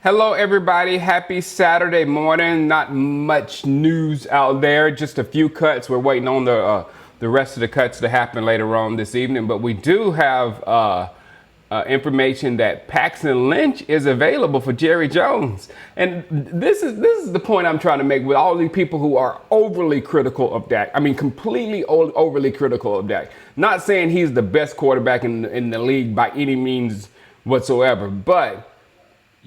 Hello, everybody. Happy Saturday morning. Not much news out there. Just a few cuts. We're waiting on the rest of the cuts to happen later on this evening. But we do have information that Paxton Lynch is available for Jerry Jones. And this is the point I'm trying to make with all these people who are overly critical of Dak. I mean, completely overly critical of Dak. Not saying he's the best quarterback in the league by any means whatsoever, but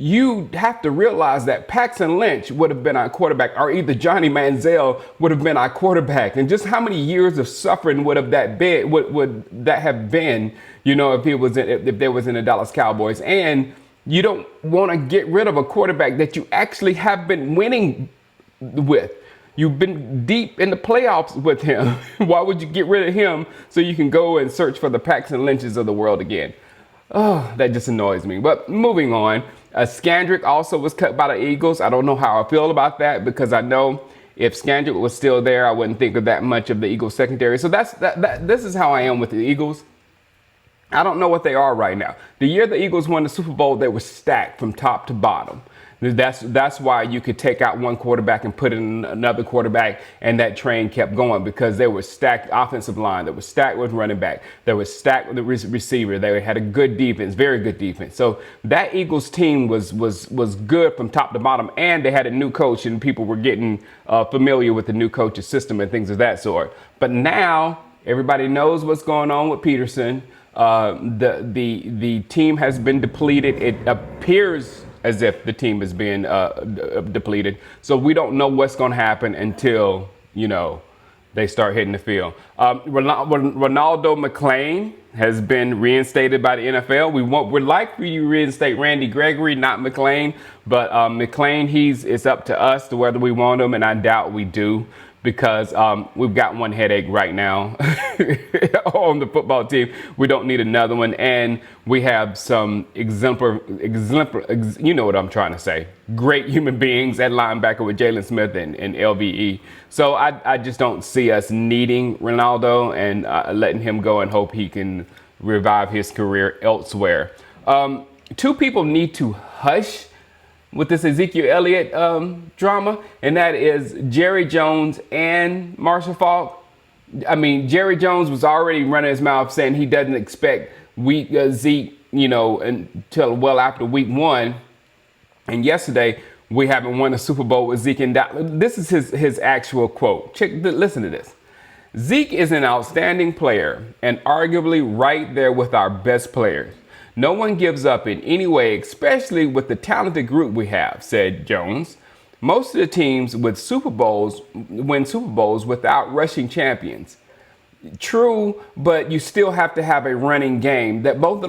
you have to realize that Paxton Lynch would have been our quarterback, or either Johnny Manziel would have been our quarterback. And just how many years of suffering would have that been, would that have been, you know, if they was in the Dallas Cowboys. And you don't want to get rid of a quarterback that you actually have been winning with. You've been deep in the playoffs with him. Why would you get rid of him so you can go and search for the Paxton Lynches of the world again? Oh, that just annoys me. But moving on, Skandrick also was cut by the Eagles. I don't know how I feel about that, because I know if Skandrick was still there, I wouldn't think of that much of the Eagles secondary. So this is how I am with the Eagles. I don't know what they are right now. The year the Eagles won the Super Bowl, they were stacked from top to bottom. That's why you could take out one quarterback and put in another quarterback, and that train kept going, because they were stacked offensive line, they were stacked with running back, they were stacked with the receiver, they had a good defense, very good defense. So that Eagles team was good from top to bottom, and they had a new coach, and people were getting familiar with the new coach's system and things of that sort. But now everybody knows what's going on with Peterson. The team has been depleted. It appears as if the team is being depleted. So we don't know what's going to happen until, you know, they start hitting the field. Ronaldo McClain has been reinstated by the NFL. We'd like for you to reinstate Randy Gregory, not McClain. But McClain, it's up to us to whether we want him, and I doubt we do, because we've got one headache right now on the football team. We don't need another one. And we have some exemplar, you know what I'm trying to say, great human beings at linebacker with Jalen Smith and LVE. So I just don't see us needing Ronaldo and letting him go and hope he can revive his career elsewhere. Two people need to hush with this Ezekiel Elliott drama, and that is Jerry Jones and Marshall Faulk. I mean, Jerry Jones was already running his mouth saying he doesn't expect Zeke, you know, until well after week one. And yesterday, we haven't won a Super Bowl with Zeke and Dallas. This is his actual quote. Listen to this. Zeke is an outstanding player and arguably right there with our best players. No one gives up in any way, especially with the talented group we have, said Jones. Most of the teams with win Super Bowls without rushing champions. True, but you still have to have a running game. Most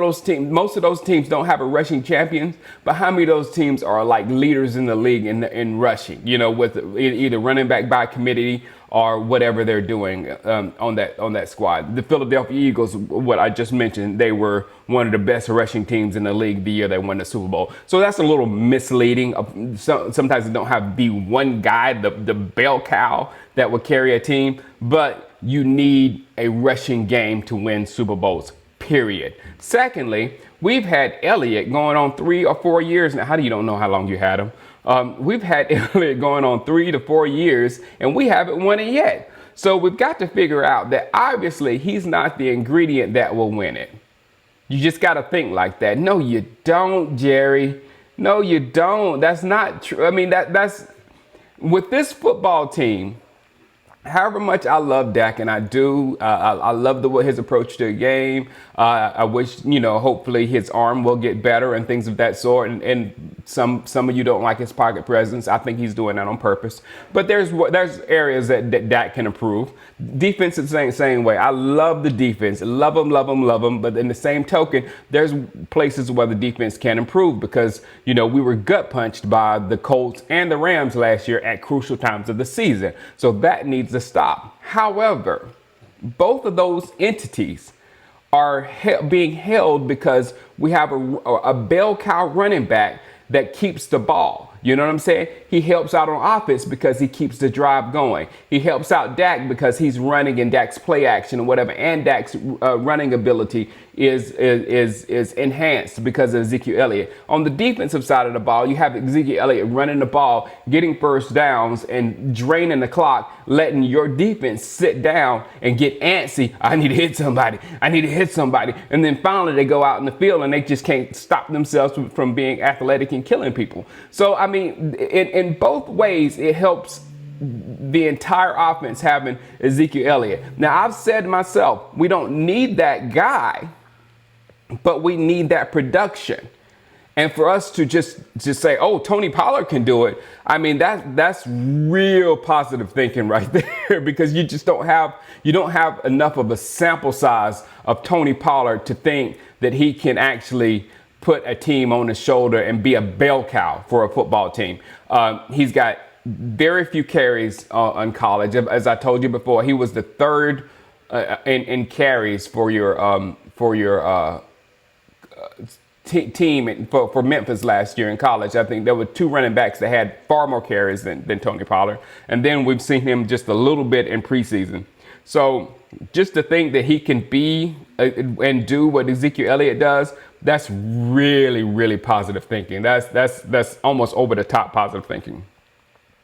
of those teams don't have a rushing champions, but how many of those teams are like leaders in the league in rushing, you know, with either running back by committee or whatever they're doing on that squad. The Philadelphia Eagles, what I just mentioned, they were one of the best rushing teams in the league the year they won the Super Bowl. So that's a little misleading. Sometimes they don't have the one guy, the bell cow that would carry a team, but you need a rushing game to win Super Bowls, period. Secondly, we've had Elliott going on 3 or 4 years now. How do you don't know how long you had him? We've had Elliott going on 3 to 4 years, and we haven't won it yet. So we've got to figure out that obviously he's not the ingredient that will win it. You just got to think like that. No, you don't, Jerry. No, you don't. That's not true. I mean, that's with this football team. However much I love Dak, and I do, I love his approach to the game. I wish, you know, hopefully his arm will get better and things of that sort. And some of you don't like his pocket presence. I think he's doing that on purpose. But there's areas that Dak can improve. Defense is the same way. I love the defense. Love them. But in the same token, there's places where the defense can improve, because, you know, we were gut punched by the Colts and the Rams last year at crucial times of the season. So that needs to stop. However, both of those entities are being held because we have a bell cow running back that keeps the ball. You know what I'm saying? He helps out on offense because he keeps the drive going. He helps out Dak because he's running in Dak's play action or whatever, and Dak's running ability is enhanced because of Ezekiel Elliott. On the defensive side of the ball, you have Ezekiel Elliott running the ball, getting first downs, and draining the clock, letting your defense sit down and get antsy. I need to hit somebody. I need to hit somebody. And then finally they go out in the field and they just can't stop themselves from being athletic and killing people. So, I mean, in both ways, it helps the entire offense having Ezekiel Elliott. Now, I've said to myself, we don't need that guy, but we need that production. And for us to just say, oh, Tony Pollard can do it, I mean, that's real positive thinking right there, because you just don't have enough of a sample size of Tony Pollard to think that he can actually put a team on his shoulder and be a bell cow for a football team. He's got very few carries in college. As I told you before, he was the third in carries for your team for Memphis last year in college. I think there were two running backs that had far more carries than Tony Pollard. And then we've seen him just a little bit in preseason. So just to think that he can be and do what Ezekiel Elliott does, that's really, really positive thinking. That's almost over the top positive thinking.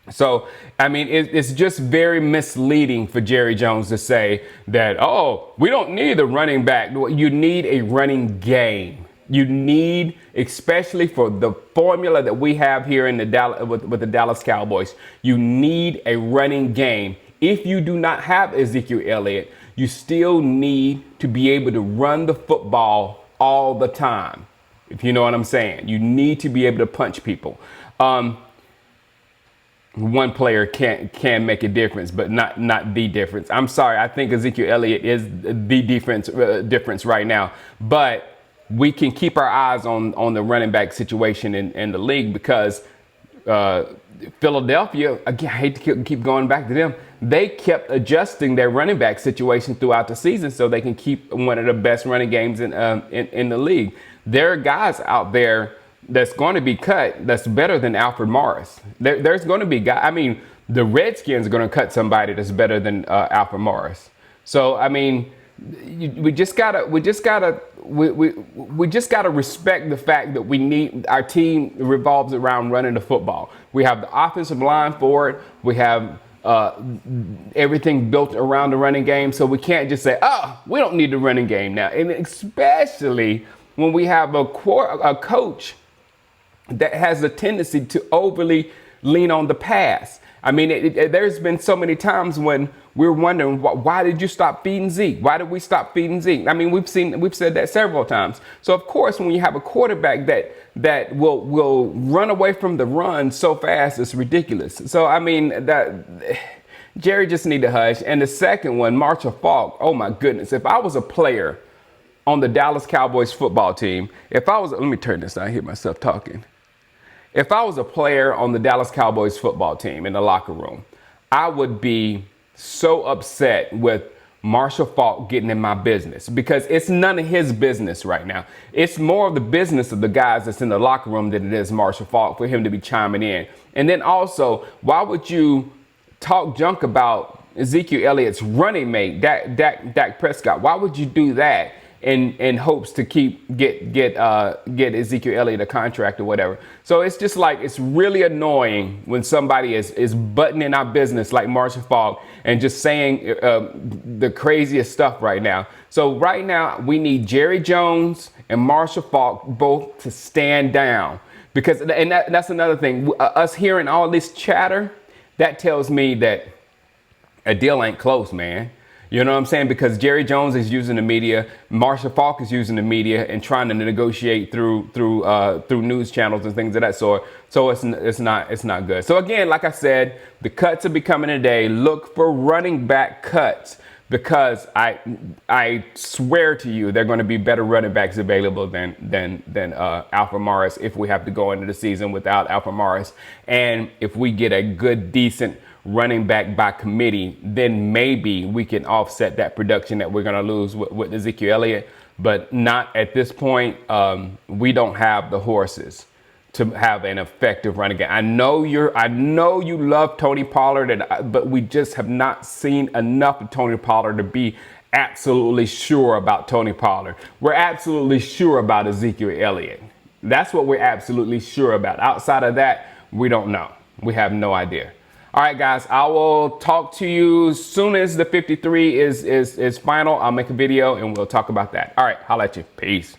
So, I mean, it's just very misleading for Jerry Jones to say that, oh, we don't need a running back. You need a running game. You need, especially for the formula that we have here in the with the Dallas Cowboys, you need a running game. If you do not have Ezekiel Elliott, you still need to be able to run the football all the time. If you know what I'm saying, you need to be able to punch people. One player can make a difference, but not the difference. I'm sorry. I think Ezekiel Elliott is the difference right now, but we can keep our eyes on the running back situation in the league, because Philadelphia, again, I hate to keep going back to them, they kept adjusting their running back situation throughout the season so they can keep one of the best running games in the league. There are guys out there that's going to be cut that's better than Alfred Morris. There's going to be guys. I mean, the Redskins are going to cut somebody that's better than Alfred Morris. So, I mean, we just gotta respect the fact that we need, our team revolves around running the football. We have the offensive line for it. We have everything built around the running game. So we can't just say, oh, we don't need the running game now. And especially when we have a coach that has a tendency to overly lean on the pass. I mean, there's been so many times when we're wondering, why did you stop feeding Zeke? Why did we stop feeding Zeke? I mean, we've said that several times. So of course, when you have a quarterback that will run away from the run so fast, it's ridiculous. So I mean, that Jerry just need to hush. And the second one, Marshall Faulk. Oh my goodness! If I was a player on the Dallas Cowboys football team, let me turn this down. I hear myself talking. If I was a player on the Dallas Cowboys football team in the locker room, I would be so upset with Marshall Faulk getting in my business, because it's none of his business right now. It's more of the business of the guys that's in the locker room than it is Marshall Faulk for him to be chiming in. And then also, why would you talk junk about Ezekiel Elliott's running mate, Dak Prescott? Why would you do that in hopes to get Ezekiel Elliott a contract or whatever? So it's just like, it's really annoying when somebody is butting in our business like Marshall Faulk and just saying the craziest stuff right now. So right now we need Jerry Jones and Marshall Faulk both to stand down, because that's another thing. Us hearing all this chatter, that tells me that a deal ain't close, man. You know what I'm saying? Because Jerry Jones is using the media, Marshall Faulk is using the media and trying to negotiate through news channels and things of that sort. So it's not good. So again, like I said, the cuts will be coming today. Look for running back cuts, because I swear to you, there are going to be better running backs available than Alfred Morris if we have to go into the season without Alfred Morris. And if we get a good, decent running back by committee, then maybe we can offset that production that we're going to lose with Ezekiel Elliott. But not at this point. We don't have the horses to have an effective running game. I know you love Tony Pollard, but we just have not seen enough of Tony Pollard to be absolutely sure about Tony Pollard. We're absolutely sure about Ezekiel Elliott. That's what we're absolutely sure about. Outside of that, we don't know. We have no idea. All right, guys, I will talk to you as soon as the 53 is final. I'll make a video and we'll talk about that. All right, holla at you. Peace.